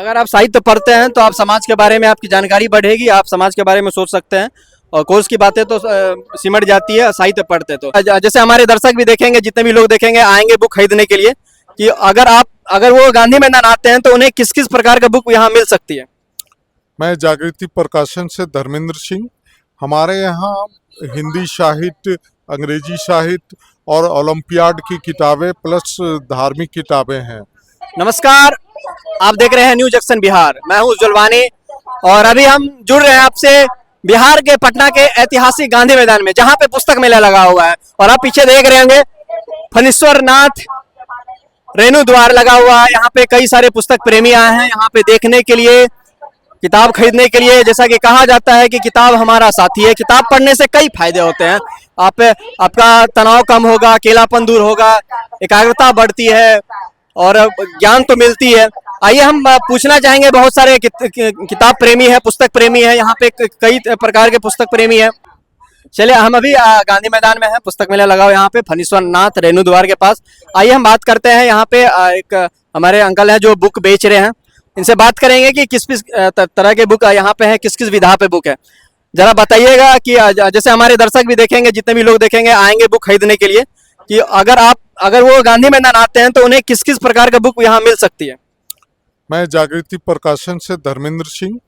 अगर आप साहित्य पढ़ते हैं तो आप समाज के बारे में आपकी जानकारी बढ़ेगी, आप समाज के बारे में सोच सकते हैं। और कोर्स की बातें तो सिमट जाती है साहित्य पढ़ते तो। जैसे हमारे दर्शक भी देखेंगे, जितने भी लोग देखेंगे आएंगे बुक खरीदने के लिए, कि अगर वो गांधी मैदान आते हैं तो उन्हें किस किस प्रकार का बुक यहाँ मिल सकती है। मैं जागृति प्रकाशन से धर्मेंद्र सिंह। हमारे यहाँ हिंदी साहित्य, अंग्रेजी साहित्य और ओलंपियाड की किताबें प्लस धार्मिक किताबें हैं। नमस्कार, आप देख रहे हैं न्यू जंक्शन बिहार। मैं हूं उज्जवल वानी और अभी हम जुड़ रहे हैं आपसे बिहार के पटना के ऐतिहासिक गांधी मैदान में, जहां पे पुस्तक मेला लगा हुआ है। और आप पीछे देख रहे होंगे फणीश्वर नाथ रेणु द्वार लगा हुआ है। यहाँ पे कई सारे पुस्तक प्रेमी आए हैं यहाँ पे देखने के लिए, किताब खरीदने के लिए। जैसा कि कहा जाता है कि किताब हमारा साथी है। किताब पढ़ने से कई फायदे होते हैं। आपका तनाव कम होगा, अकेलापन दूर होगा, एकाग्रता बढ़ती है और ज्ञान तो मिलती है। आइए हम पूछना चाहेंगे, बहुत सारे किताब प्रेमी है, पुस्तक प्रेमी है यहाँ पे, कई प्रकार के पुस्तक प्रेमी है। चलिए, हम अभी गांधी मैदान में है, पुस्तक मेला लगा हुआ यहाँ पे फणीश्वर नाथ रेणु द्वार के पास। आइए हम बात करते हैं, यहाँ पे एक हमारे अंकल हैं जो बुक बेच रहे हैं। इनसे बात करेंगे कि किस किस तरह के बुक यहाँ पे है, किस किस विधा पे बुक है। जरा बताइएगा कि जैसे हमारे दर्शक भी देखेंगे, जितने भी लोग देखेंगे आएंगे बुक खरीदने के लिए, कि अगर वो गांधी मैदान आते हैं तो उन्हें किस किस प्रकार का बुक यहाँ मिल सकती है। मैं जागृति प्रकाशन से धर्मेंद्र सिंह।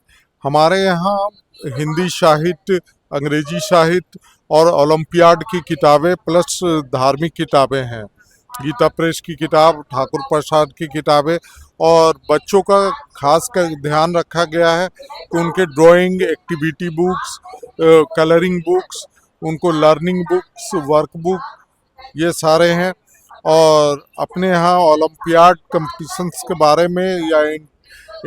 हमारे यहाँ हिंदी साहित्य, अंग्रेजी साहित्य और ओलंपियाड की किताबें प्लस धार्मिक किताबें हैं। गीता प्रेस की किताब, ठाकुर प्रसाद की किताबें, और बच्चों का खास कर ध्यान रखा गया है कि उनके drawing, activity books, colouring books, उनको लर्निंग बुक्स, वर्क बुक, ये सारे हैं। और अपने यहाँ ओलंपियाड कंपटीशंस के बारे में या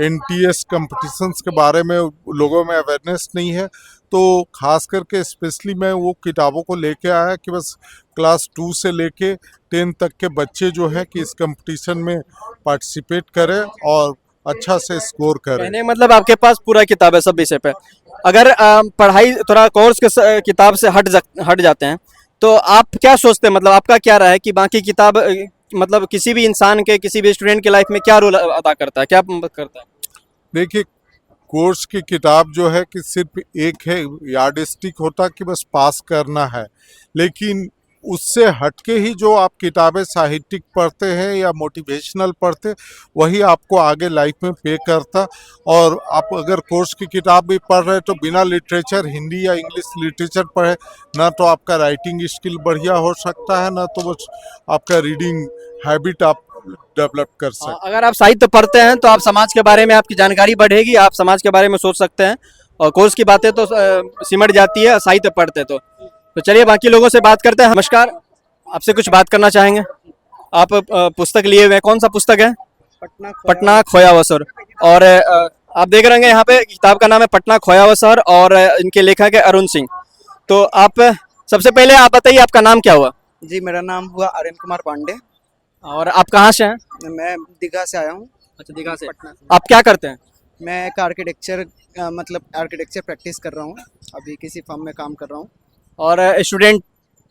एनटीएस कंपटीशंस के बारे में लोगों में अवेयरनेस नहीं है, तो खास करके स्पेशली मैं वो किताबों को लेके आया कि बस क्लास 2 से लेके 10 तक के बच्चे जो हैं कि इस कंपटीशन में पार्टिसिपेट करें और अच्छा से स्कोर करें। कहने मतलब आपके पास पूरा किताब है सब विषय पे। अगर पढ़ाई थोड़ा कोर्स के किताब से हट जाते हैं तो आप क्या सोचते हैं, मतलब आपका क्या राय है कि बाकी किताब मतलब किसी भी इंसान के, किसी भी स्टूडेंट की लाइफ में क्या रोल अदा करता है, क्या करता है? देखिए, कोर्स की किताब जो है कि सिर्फ एक है, यार्डस्टिक होता कि बस पास करना है, लेकिन उससे हटके ही जो आप किताबें साहित्यिक पढ़ते हैं या मोटिवेशनल पढ़ते, वही आपको आगे लाइफ में पे करता। और आप अगर कोर्स की किताब भी पढ़ रहे तो बिना लिटरेचर, हिंदी या इंग्लिश लिटरेचर पढ़े ना तो आपका राइटिंग स्किल बढ़िया हो सकता है, ना तो बस आपका रीडिंग हैबिट आप डेवलप कर सकते। अगर आप साहित्य पढ़ते हैं तो आप समाज के बारे में आपकी जानकारी बढ़ेगी, आप समाज के बारे में सोच सकते हैं। और कोर्स की बातें तो सिमट जाती है साहित्य पढ़ते तो चलिए बाकी लोगों से बात करते हैं। नमस्कार, आपसे कुछ बात करना चाहेंगे। आप पुस्तक लिए हुए हैं, कौन सा पुस्तक है? पटना खोया हुआ शहर। और आप देख रहे हैं यहाँ पे किताब का नाम है पटना खोया हुआ शहर और इनके लेखक है अरुण सिंह। तो आप सबसे पहले आप बताइए, आपका नाम क्या हुआ? जी, मेरा नाम हुआ अरुण कुमार पांडे और आप कहाँ से हैं? मैं दीघा से आया हूँ। अच्छा, दीघा से। पटना से। आप क्या करते हैं? मैं एक आर्किटेक्चर प्रैक्टिस कर रहा हूँ, अभी किसी फर्म में काम कर रहा हूँ। और स्टूडेंट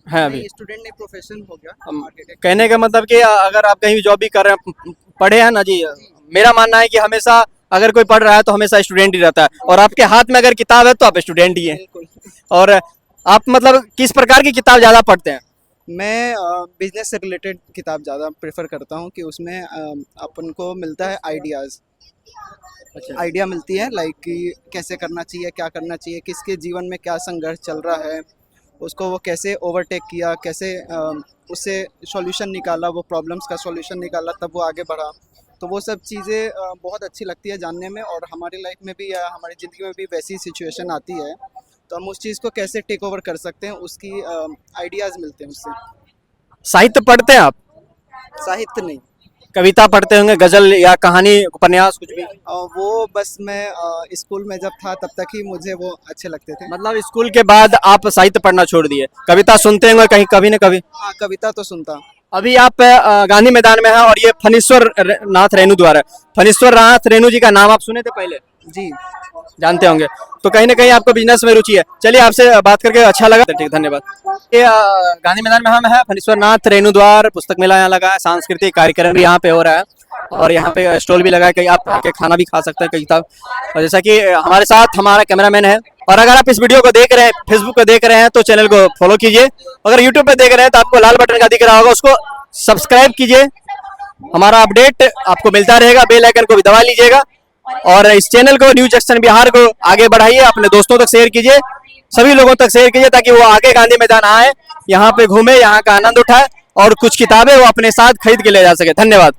हैं अभी? स्टूडेंट नहीं, प्रोफेशन हो गया आर्किटेक्ट। कहने का मतलब कि अगर आप कहीं जॉब भी कर रहे हैं, पढ़े हैं ना जी, मेरा मानना है कि हमेशा अगर कोई पढ़ रहा है तो हमेशा स्टूडेंट ही रहता है, और आपके हाथ में अगर किताब है तो आप स्टूडेंट ही हैं। और आप मतलब किस प्रकार की किताब ज़्यादा पढ़ते हैं? मैं बिजनेस से रिलेटेड किताब ज़्यादा प्रेफर करता हूँ कि उसमें अपन को मिलता है आइडियाज़। अच्छा। आइडिया मिलती है, लाइक कि कैसे करना चाहिए, क्या करना चाहिए, किसके जीवन में क्या संघर्ष चल रहा है, उसको वो कैसे ओवरटेक किया, कैसे उससे सॉल्यूशन निकाला, वो प्रॉब्लम्स का सॉल्यूशन निकाला, तब वो आगे बढ़ा। तो वो सब चीज़ें बहुत अच्छी लगती है जानने में। और हमारी लाइफ में भी या हमारी ज़िंदगी में भी वैसी सिचुएशन आती है तो हम उस चीज़ को कैसे टेक ओवर कर सकते हैं, उसकी आइडियाज़ मिलते हैं उससे। साहित्य पढ़ते हैं आप? साहित्य नहीं, कविता पढ़ते होंगे, गजल या कहानी, उपन्यास, कुछ भी? वो बस मैं स्कूल में जब था तब तक ही मुझे वो अच्छे लगते थे। मतलब स्कूल के बाद आप साहित्य पढ़ना छोड़ दिए? कविता सुनते होंगे कहीं, कभी न कभी? हाँ, कविता तो सुनता। अभी आप गांधी मैदान में हैं और ये फणीश्वर नाथ रेणु द्वार है। फणीश्वर नाथ रेणु जी का नाम आप सुने थे पहले? जी, जानते होंगे। तो कहीं ना कहीं आपको बिजनेस में रुचि है। चलिए, आपसे बात करके अच्छा लगा। ठीक, धन्यवाद। ये गांधी मैदान में हम है, फणीश्वर नाथ रेणु द्वार पुस्तक मेला यहाँ लगा है, सांस्कृतिक कार्यक्रम भी यहाँ पे हो रहा है। और यहाँ पे स्टॉल भी लगा है, कहीं आप आके खाना भी खा सकते हैं कहीं तक। और जैसा कि हमारे साथ हमारा कैमरामैन है। और अगर आप इस वीडियो को देख रहे हैं, फेसबुक पे देख रहे हैं, तो चैनल को फॉलो कीजिए। अगर यूट्यूब पे देख रहे हैं तो आपको लाल बटन का दिख रहा होगा, उसको सब्सक्राइब कीजिए। हमारा अपडेट आपको मिलता रहेगा, बेल आइकन को भी दबा लीजिएगा। और इस चैनल को, न्यू जंक्शन बिहार को आगे बढ़ाइए, अपने दोस्तों तक शेयर कीजिए, सभी लोगों तक शेयर कीजिए, ताकि वो आगे गांधी मैदान आए, यहाँ पे घूमे, यहाँ का आनंद उठाए और कुछ किताबें वो अपने साथ खरीद के ले जा सके। धन्यवाद।